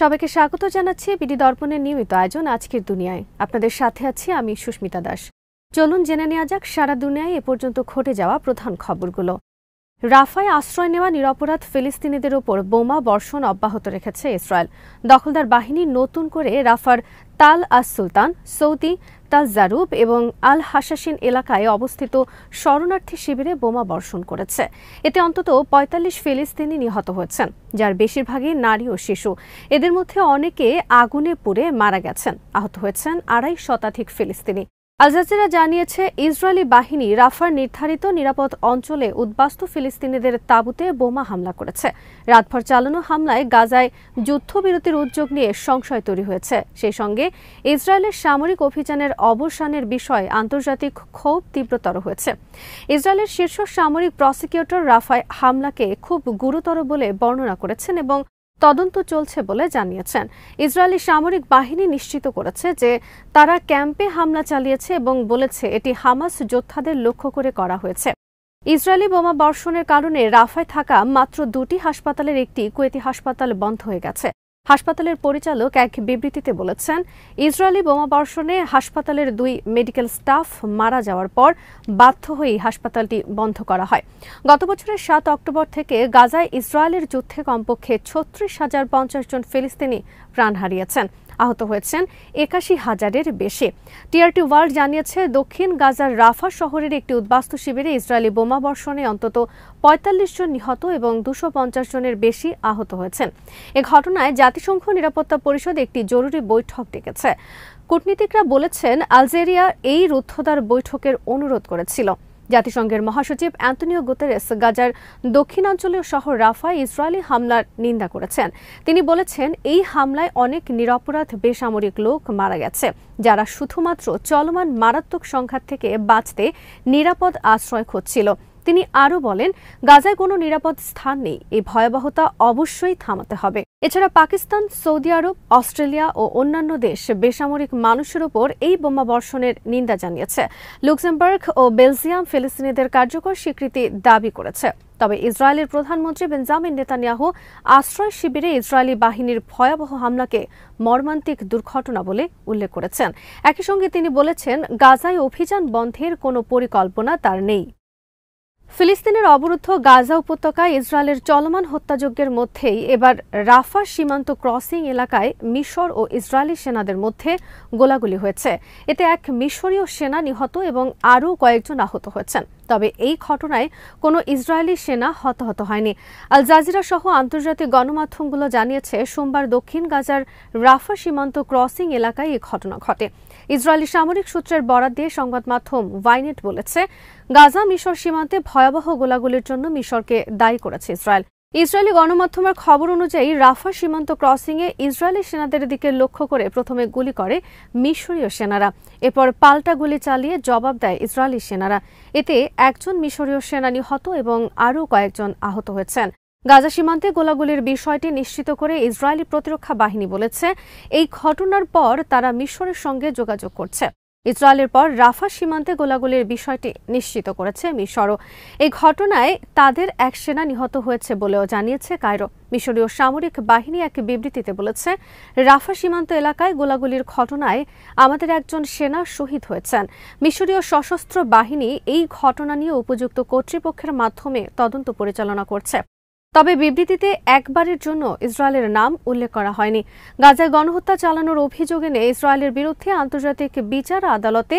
সবাইকে স্বাগত জানাচ্ছি বিডি দর্পণের নিয়মিত আয়োজন আজকের দুনিয়ায়। আপনাদের সাথে আছি আমি সুস্মিতা দাস। চলুন জেনে নেওয়া যাক সারা দুনিয়ায় এ পর্যন্ত ঘটে যাওয়া প্রধান খবরগুলো। রাফায় আশ্রয় নেওয়া নিরপরাধ ফিলিস্তিনিদের ওপর বোমা বর্ষণ অব্যাহত রেখেছে ইসরায়েল। দখলদার বাহিনী নতুন করে রাফার তাল আস সুলতান, সৌদি, তাল জারুব এবং আল হাসাসিন এলাকায় অবস্থিত শরণার্থী শিবিরে বোমা বর্ষণ করেছে। এতে অন্তত ৪৫ ফিলিস্তিনি নিহত হয়েছেন, যার বেশিরভাগই নারী ও শিশু। এদের মধ্যে অনেকে আগুনে পুড়ে মারা গেছেন। আহত হয়েছেন ২৫০ শতাধিক ফিলিস্তিনি। আল জাজিরা জানিয়েছে, ইসরায়েলি বাহিনী রাফার নির্ধারিত নিরাপদ অঞ্চলে উদ্বাস্তু ফিলিস্তিনিদের তাঁবুতে বোমা হামলা করেছে। রাতভর চালানো হামলায় গাজায় যুদ্ধবিরতির উদ্যোগ নিয়ে সংশয় তৈরি হয়েছে। সেই সঙ্গে ইসরায়েলের সামরিক অভিযানের অবসানের বিষয়ে আন্তর্জাতিক ক্ষোভ তীব্রতর হয়েছে। ইসরায়েলের শীর্ষ সামরিক প্রসিকিউটর রাফায় হামলাকে খুব গুরুতর বলে বর্ণনা করেছেন এবং তদন্ত চলছে বলে জানিয়েছেন। ইসরায়েলি সামরিক বাহিনী নিশ্চিত করেছে যে তারা ক্যাম্পে হামলা চালিয়েছে এবং বলেছে এটি হামাস যোদ্ধাদের লক্ষ্য করে করা হয়েছে। ইসরায়েলি বোমা বর্ষণের কারণে রাফায় থাকা মাত্র ২টি হাসপাতালের একটি কুয়েতি হাসপাতাল বন্ধ হয়ে গেছে। হাসপাতালের পরিচালক এক বিবৃতিতে বলেছেন, ইসরায়েলি বোমা বর্ষণে হাসপাতালের ২ মেডিকেল স্টাফ মারা যাওয়ার পর বাধ্য হয়েই হাসপাতালটি বন্ধ করা হয়। গত বছরের ৭ অক্টোবর থেকে গাজায় ইসরায়েলের যুদ্ধে কমপক্ষে ৩৬,০৫০ জন ফিলিস্তিনি প্রাণ হারিয়েছেন। আহত হয়েছেন ৮১,০০০-এর বেশি। টিআরটি ওয়ার্ল্ড জানিয়েছে, দক্ষিণ গাজার রাফা শহরের একটি উদ্বাস্তু শিবিরে ইসরায়েলি বোমা বর্ষণে অন্তত ৪৫ জন নিহত এবং ২৫০ জনের বেশি আহত হয়েছেন। এ ঘটনায় জাতিসংঘ নিরাপত্তা পরিষদ একটি জরুরি বৈঠক ডেকেছে। কূটনীতিকরা বলেছেন, আলজেরিয়া এই রুদ্ধদ্বার বৈঠকের অনুরোধ করেছিল। জাতিসংঘের মহাসচিব অ্যান্তোনিও গুতেরেস গাজার দক্ষিণাঞ্চলীয় শহর রাফায় ইসরায়েলি হামলার নিন্দা করেছেন। তিনি বলেছেন, এই হামলায় অনেক নিরপরাধ বেসামরিক লোক মারা গেছে, যারা শুধুমাত্র চলমান মারাত্মক সংঘাত থেকে বাঁচতে নিরাপদ আশ্রয় খুঁজছিল। তিনি আরও বলেন, গাজায় কোনো নিরাপদ স্থান নেই। এই ভয়াবহতা অবশ্যই থামাতে হবে। এছাড়া পাকিস্তান, সৌদি আরব, অস্ট্রেলিয়া ও অন্যান্য দেশ বেসামরিক মানুষের উপর এই বোমা বর্ষণের নিন্দা জানিয়েছে। লুক্সেমবার্গ ও বেলজিয়াম ফিলিস্তিনিদের কার্যকর স্বীকৃতি দাবি করেছে। তবে ইসরায়েলের প্রধানমন্ত্রী বেঞ্জামিন নেতানিয়াহু আশ্রয় শিবিরে ইসরায়েলি বাহিনীর ভয়াবহ হামলাকে মর্মান্তিক দুর্ঘটনা বলে উল্লেখ করেছেন। একই সঙ্গে তিনি বলেছেন, গাজায় অভিযান বন্ধের কোনো পরিকল্পনা তার নেই। ফিলিস্তিনের অবরুদ্ধ গাজা উপত্যকায় ইসরায়েলের চলমান হত্যাযজ্ঞের মধ্যেই এবার রাফা সীমান্ত ক্রসিং এলাকায় মিশর ও ইসরায়েলি সেনাদের মধ্যে গোলাগুলি হয়েছে। এতে এক মিশরীয় সেনা নিহত এবং আরও কয়েকজন আহত হয়েছেন। তবে এই ঘটনায় কোনো ইসরায়েলি সেনা হতাহত হয়নি। আল জাজিরা সহ আন্তর্জাতিক গণমাধ্যমগুলো জানিয়েছে, সোমবার দক্ষিণ গাজার রাফা সীমান্ত ক্রসিং এলাকায় এই ঘটনা ঘটে। ইসরায়েলি সামরিক সূত্রের বরাত দিয়ে সংবাদ মাধ্যম ওয়াইনেট বলেছে, গাজা মিশর সীমান্তে ভয়াবহ গোলাগুলির জন্য মিশরকে দায়ী করেছে ইসরায়েল। ইসরায়েলি গণমাধ্যমের খবর অনুযায়ী রাফা সীমান্ত ক্রসিংয়ে ইসরায়েলি সেনাদের দিকে লক্ষ্য করে প্রথমে গুলি করে মিশরীয় সেনারা। এরপর পাল্টা গুলি চালিয়ে জবাব দেয় ইসরায়েলি সেনারা। এতে একজন মিশরীয় সেনা নিহত এবং আরও কয়েকজন আহত হয়েছেন। গাজা সীমান্তে গোলাগুলির বিষয়টি নিশ্চিত করে ইসরায়েলি প্রতিরক্ষা বাহিনী বলেছে, এই ঘটনার পর তারা মিশরের সঙ্গে যোগাযোগ করছে। ইসরায়েলের পর রাফা সীমান্তে গোলাগুলির বিষয়টি নিশ্চিত করেছে মিশরও। এই ঘটনায় তাদের এক সেনা নিহত হয়েছে বলেও জানিয়েছে কায়রো। মিশরীয় সামরিক বাহিনী এক বিবৃতিতে বলেছে, রাফা সীমান্ত এলাকায় গোলাগুলির ঘটনায় আমাদের একজন সেনা শহীদ হয়েছেন। মিশরীয় সশস্ত্র বাহিনী এই ঘটনা নিয়ে উপযুক্ত কর্তৃপক্ষের মাধ্যমে তদন্ত পরিচালনা করছে। তবে বিবৃতিতে একবারের জন্য ইসরায়েলের নাম উল্লেখ করা হয়নি। গাজায় গণহত্যা চালানোর অভিযোগ এনে ইসরায়েলের বিরুদ্ধে আন্তর্জাতিক বিচার আদালতে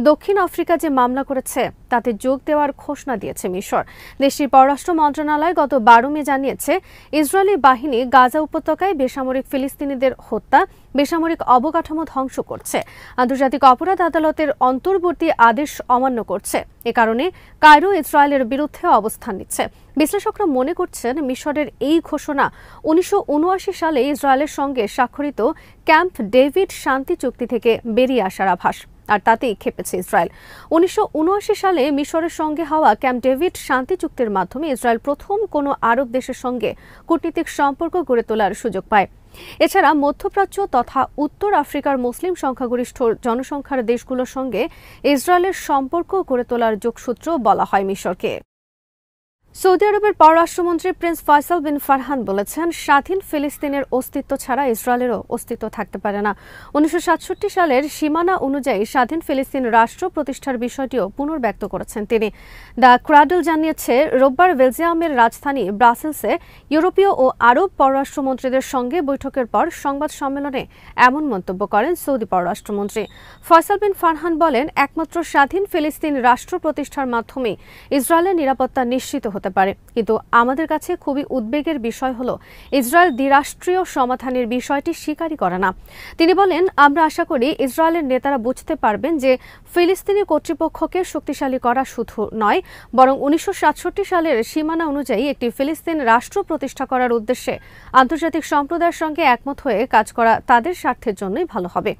দক্ষিণ আফ্রিকা যে মামলা করেছে তাতে যোগ দেওয়ার ঘোষণা দিয়েছে মিশর। দেশটির পররাষ্ট্র মন্ত্রণালয় গত ১২ মে জানিয়েছে, ইসরায়েলি বাহিনী গাজা উপত্যকায় বেসামরিক ফিলিস্তিনিদের হত্যা, বেসামরিক অবকাঠামো ধ্বংস করছে, আন্তর্জাতিক অপরাধ আদালতের অন্তর্বর্তী আদেশ অমান্য করছে। এ কারণে কায়রো ইসরায়েলের বিরুদ্ধে অবস্থান নিচ্ছে। বিশ্লেষকরা মনে করছেন, মিশরের এই ঘোষণা ১৯৭৯ সালে ইসরায়েলের সঙ্গে স্বাক্ষরিত ক্যাম্প ডেভিড শান্তি চুক্তি থেকে বেরিয়ে আসার আভাস, আর তাতেই খেপেছে ইসরায়েল। ১৯৭৯ সালে মিশরের সঙ্গে হওয়া ক্যাম্প ডেভিড শান্তি চুক্তির মাধ্যমে ইসরায়েল প্রথম কোনো আরব দেশের সঙ্গে কূটনীতিক সম্পর্ক গড়ে তোলার সুযোগ পায়। এছাড়া মধ্যপ্রাচ্য তথা উত্তর আফ্রিকার মুসলিম সংখ্যাগরিষ্ঠ জনসংখ্যার দেশগুলোর সঙ্গে ইসরায়েলের সম্পর্ক গড়ে তোলার যোগসূত্র বলা হয় মিশরকে। সৌদি আরবের পররাষ্ট্রমন্ত্রী প্রিন্স ফয়সাল বিন ফারহান বলেছেন, স্বাধীন ফিলিস্তিনের অস্তিত্ব ছাড়া ইসরায়েলেরও অস্তিত্ব থাকতে পারে না। 1967 সালের সীমানা অনুযায়ী স্বাধীন ফিলিস্তিন রাষ্ট্র প্রতিষ্ঠার বিষয়টিও পুনর্ব্যক্ত করেছেন তিনি। দ্য ক্রাডল জানিয়েছে, রোববার বেলজিয়ামের রাজধানী ব্রাসেলসে ইউরোপীয় ও আরব পররাষ্ট্রমন্ত্রীদের সঙ্গে বৈঠকের পর সংবাদ সম্মেলনে এমন মন্তব্য করেন সৌদি পররাষ্ট্রমন্ত্রী। ফয়সাল বিন ফারহান বলেন, একমাত্র স্বাধীন ফিলিস্তিন রাষ্ট্র প্রতিষ্ঠার মাধ্যমে ইসরায়েলের নিরাপত্তা নিশ্চিত হতে পারে, কিন্তু আমাদের কাছে খুবই উদ্বেগের বিষয় হলো ইসরায়েল দ্বিরাষ্ট্রীয় সমাধানের বিষয়টি স্বীকারই করে না। তিনি বলেন, আমরা আশা করি ইসরায়েলের নেতারা বুঝতে পারবেন যে ফিলিস্তিনি কর্তৃপক্ষকে শক্তিশালী করা শুধু নয়, বরং 1967 সালের সীমানা অনুযায়ী একটি ফিলিস্তিন রাষ্ট্র প্রতিষ্ঠা করার উদ্দেশ্যে আন্তর্জাতিক সম্প্রদায়ের সঙ্গে একমত হয়ে কাজ করা তাদের স্বার্থের জন্যই ভালো হবে।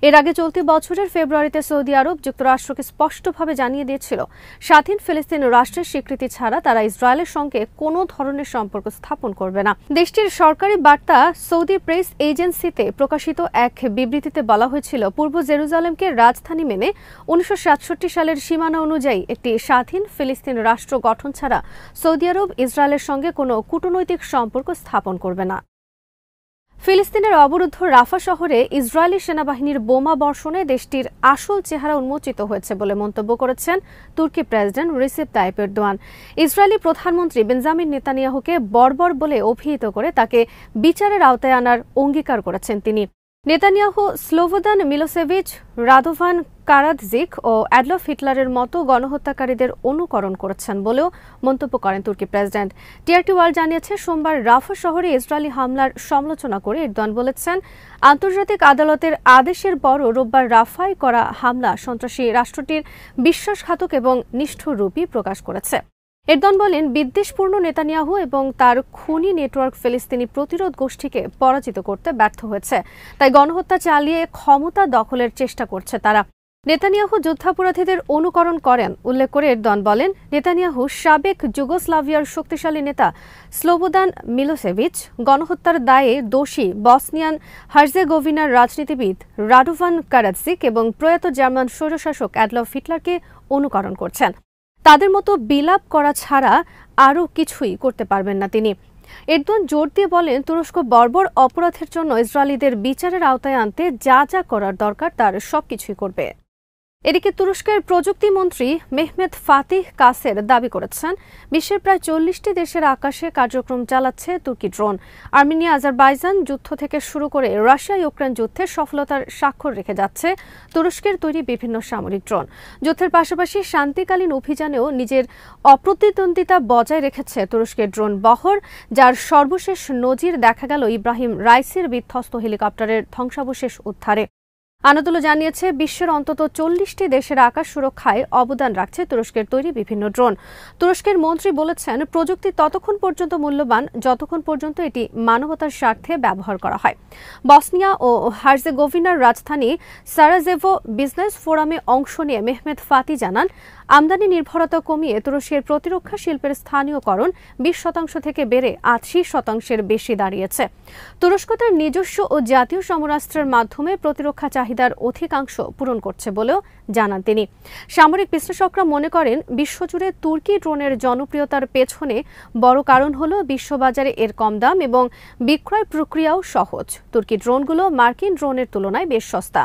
এর আগে চলতি বছরের ফেব্রুয়ারিতে সৌদি আরব যুক্তরাষ্ট্রকে স্পষ্টভাবে জানিয়ে দিয়েছিল, স্বাধীন ফিলিস্তিন রাষ্ট্রের স্বীকৃতি ছাড়া তারা ইসরায়েলের সঙ্গে কোনো ধরনের সম্পর্ক স্থাপন করবে না। দেশটির সরকারি বার্তা সৌদি প্রেস এজেন্সিতে প্রকাশিত এক বিবৃতিতে বলা হয়েছিল, পূর্ব জেরুজালেমকে রাজধানী মেনে 1967 সালের সীমানা অনুযায়ী একটি স্বাধীন ফিলিস্তিন রাষ্ট্র গঠন ছাড়া সৌদি আরব ইসরায়েলের সঙ্গে কোনো কূটনৈতিক সম্পর্ক স্থাপন করবে না। ফিলিস্তিনের অবরুদ্ধ রাফা শহরে ইসরায়েলি সেনাবাহিনীর বোমা বর্ষণে দেশটির আসল চেহারা উন্মোচিত হয়েছে বলে মন্তব্য করেছেন তুর্কি president Recep Tayyip Erdogan. Israeli প্রধানমন্ত্রী বেঞ্জামিন নেতানিয়াহুকে বর্বর বলে অভিহিত করে তাকে বিচারের আওতায় আনার অঙ্গীকার করেছেন তিনি। নেতানিয়াহু স্লোবোদান মিলোসেভিচ, রাদোভান কারাদজিক ও অ্যাডলফ হিটলারের মতো গণহত্যাকারীদের অনুকরণ করেছেন বলেও মন্তব্য করেন তুর্কি প্রেসিডেন্ট। টিআরটি ওয়ার্ল্ড জানিয়েছে, সোমবার রাফা শহরে ইসরায়েলি হামলার সমালোচনা করে এরদোয়ান বলেছেন, আন্তর্জাতিক আদালতের আদেশের পরও রোববার রাফায় করা হামলা সন্ত্রাসী রাষ্ট্রটির বিশ্বাসঘাতক এবং নিষ্ঠুররূপই প্রকাশ করেছে। এরদোয়ান বলেন, বিদ্বেষপূর্ণ নেতানিয়াহু এবং তার খুনি নেটওয়ার্ক ফিলিস্তিনি প্রতিরোধ গোষ্ঠীকে পরাজিত করতে ব্যর্থ হয়েছে, তাই গণহত্যা চালিয়ে ক্ষমতা দখলের চেষ্টা করছে তারা। নেতানিয়াহু যুদ্ধাপরাধীদের অনুকরণ করেন উল্লেখ করে এরদোয়ান বলেন, নেতানিয়াহু সাবেক যুগোস্লাভিয়ার শক্তিশালী নেতা স্লোবোদান মিলোসেভিচ, গণহত্যার দায়ে দোষী বসনিয়ান হার্জেগোভিনার রাজনীতিবিদ রাডোভান কারাদজিক এবং প্রয়াত জার্মান স্বৈরশাসক অ্যাডলফ হিটলারকে অনুকরণ করছেন। তাদের মতো বিলাপ করা ছাড়া আরও কিছুই করতে পারবেন না তিনি। এরদোয়ান জোর দিয়ে বলেন, তুরস্ক বর্বর অপরাধের জন্য ইসরায়েলিদের বিচারের আওতায় আনতে যা যা করার দরকার তার সবকিছুই করবে। এদিকে তুরস্কের প্রযুক্তিমন্ত্রী মেহমেত ফাতিহ কাসের দাবি করেছেন, বিশ্বের প্রায় 40টি দেশের আকাশে কার্যক্রম চালাচ্ছে তুর্কি ড্রোন। আর্মেনিয়া আজারবাইজান যুদ্ধ থেকে শুরু করে রাশিয়া ইউক্রেন যুদ্ধে সফলতার স্বাক্ষর রেখে যাচ্ছে তুরস্কের তৈরি বিভিন্ন সামরিক ড্রোন। যুদ্ধের পাশাপাশি শান্তিকালীন অভিযানেও নিজের অপ্রতিদ্বন্দ্বিতা বজায় রেখেছে তুরস্কের ড্রোন বহর, যার সর্বশেষ নজির দেখা গেল ইব্রাহিম রাইসির বিধ্বস্ত হেলিকপ্টারের ধ্বংসাবশেষ উদ্ধারে। আনাদোলো জানিয়েছে, বিশ্বের অন্তত 40টি দেশের আকাশ সুরক্ষায় অবদান রাখছে তুরস্কের তৈরি বিভিন্ন ড্রোন। তুরস্কের মন্ত্রী বলেছেন, প্রযুক্তি ততক্ষণ পর্যন্ত মূল্যবান যতক্ষণ পর্যন্ত এটি মানবতার স্বার্থে ব্যবহার করা হয়। বসনিয়া ও হার্জেগোভিনার রাজধানী সারাজেভো বিজনেস ফোরামে অংশ নিয়ে মেহমেত ফাতি জানান, আমদানি নির্ভরতা কমিয়ে তুরস্কের প্রতিরক্ষা শিল্পের স্থানীয়করণ 20% থেকে বেড়ে 80% বেশি দাঁড়িয়েছে। তুরস্ক তার নিজস্ব ও জাতীয় সমরাস্ত্রের মাধ্যমে প্রতিরক্ষা চাহিদার অধিকাংশ পূরণ করছে বলেও জানান তিনি। সামরিক বিশ্লেষকরা মনে করেন, বিশ্বজুড়ে তুর্কি ড্রোনের জনপ্রিয়তার পেছনে বড় কারণ হল বিশ্ববাজারে এর কম দাম এবং বিক্রয় প্রক্রিয়াও সহজ। তুর্কি ড্রোনগুলো মার্কিন ড্রোনের তুলনায় বেশ সস্তা।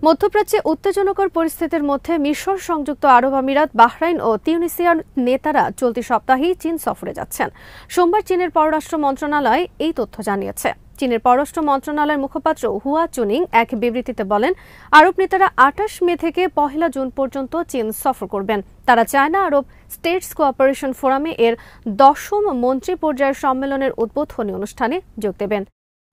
মধ্যপ্রাচ্যে উত্তেজনকর পরিস্থিতির মধ্যে মিশর, সংযুক্ত আরব আমিরাত, বাহরাইন ও তিউনিসিয়ার নেতারা চলতি সপ্তাহেই চীন সফরে যাচ্ছেন। সোমবার চীনের পররাষ্ট্র মন্ত্রণালয় এই তথ্য জানিয়েছে। চীনের পররাষ্ট্র মন্ত্রণালয়ের মুখপাত্র হুয়া চুনিং এক বিবৃতিতে বলেন, আরব নেতারা 28 মে থেকে 1 জুন পর্যন্ত চীন সফর করবেন। তারা চায়না আরব স্টেটস কোঅপারেশন ফোরামে এর 10ম মন্ত্রী পর্যায়ের সম্মেলনের উদ্বোধনী অনুষ্ঠানে যোগ দেবেন।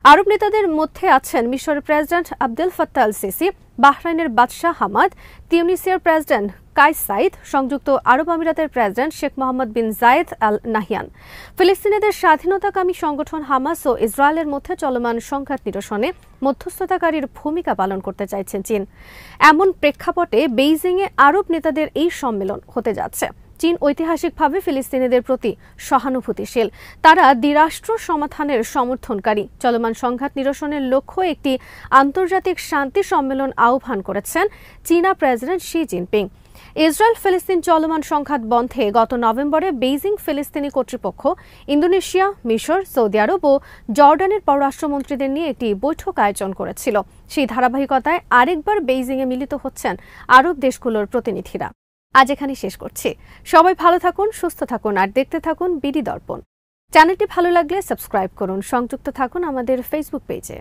আরব নেতাদের মধ্যে আছেন মিশরের president Abdel Fattah al Sisi, বাহরাইনের বাদশাহ হামাদ, তিউনিসিয়ার প্রেসিডেন্ট কাইস সাইদ, সংযুক্ত আরব আমিরাতের president Sheikh Mohamed bin Zayed al Nahyan. ফিলিস্তিনিদের স্বাধীনতাকামী সংগঠন হামাস ও ইসরায়েলের মধ্যে চলমান সংঘাত নিরসনে মধ্যস্থতাকারীর ভূমিকা পালন করতে চাইছেন চীন। এমন প্রেক্ষাপটে বেইজিংয়ে আরব নেতাদের এই সম্মেলন হতে যাচ্ছে। চীন ঐতিহাসিকভাবে ফিলিস্তিনিদের প্রতি সহানুভূতিশীল। তারা দ্বিরাষ্ট্র সমাধানের সমর্থনকারী। চলমান সংঘাত নিরসনের লক্ষ্যে একটি আন্তর্জাতিক শান্তি সম্মেলন আহ্বান করেছেন চীনা প্রেসিডেন্ট শি জিনপিং। ইসরায়েল ফিলিস্তিন চলমান সংঘাত বন্ধে গত নভেম্বরে বেইজিং ফিলিস্তিনি কর্তৃপক্ষ ইন্দোনেশিয়া, মিশর, সৌদি আরব ও জর্ডানের পররাষ্ট্রমন্ত্রীদের নিয়ে একটি বৈঠক আয়োজন করেছিল। সেই ধারাবাহিকতায় আরেকবার বেইজিংয়ে মিলিত হচ্ছেন আরব দেশগুলোর প্রতিনিধিরা। আজ এখানে শেষ করছি। সবাই ভালো থাকুন, সুস্থ থাকুন আর দেখতে থাকুন বিডি দর্পণ। চ্যানেলটি ভালো লাগলে সাবস্ক্রাইব করুন, সংযুক্ত থাকুন আমাদের ফেসবুক পেজে।